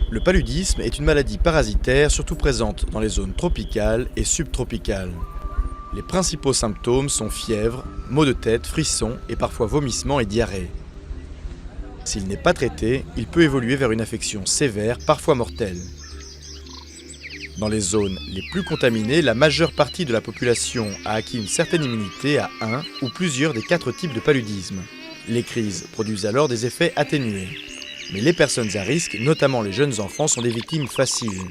Le paludisme est une maladie parasitaire surtout présente dans les zones tropicales et subtropicales. Les principaux symptômes sont fièvre, maux de tête, frissons et parfois vomissements et diarrhée. S'il n'est pas traité, il peut évoluer vers une infection sévère, parfois mortelle. Dans les zones les plus contaminées, la majeure partie de la population a acquis une certaine immunité à un ou plusieurs des 4 types de paludisme. Les crises produisent alors des effets atténués. Mais les personnes à risque, notamment les jeunes enfants, sont des victimes faciles.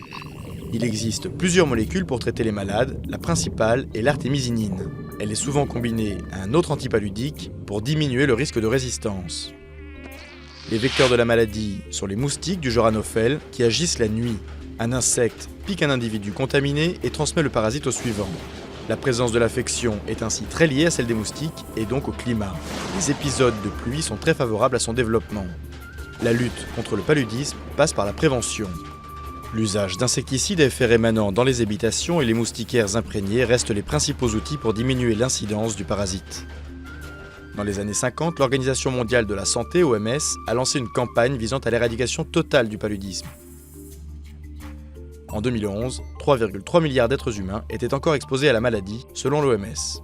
Il existe plusieurs molécules pour traiter les malades, la principale est l'artémisinine. Elle est souvent combinée à un autre antipaludique pour diminuer le risque de résistance. Les vecteurs de la maladie sont les moustiques du genre Anophèle qui agissent la nuit. Un insecte pique un individu contaminé et transmet le parasite au suivant. La présence de l'infection est ainsi très liée à celle des moustiques et donc au climat. Les épisodes de pluie sont très favorables à son développement. La lutte contre le paludisme passe par la prévention. L'usage d'insecticides à effet rémanent dans les habitations et les moustiquaires imprégnés restent les principaux outils pour diminuer l'incidence du parasite. Dans les années 50, l'Organisation mondiale de la santé, OMS, a lancé une campagne visant à l'éradication totale du paludisme. En 2011, 3,3 milliards d'êtres humains étaient encore exposés à la maladie, selon l'OMS.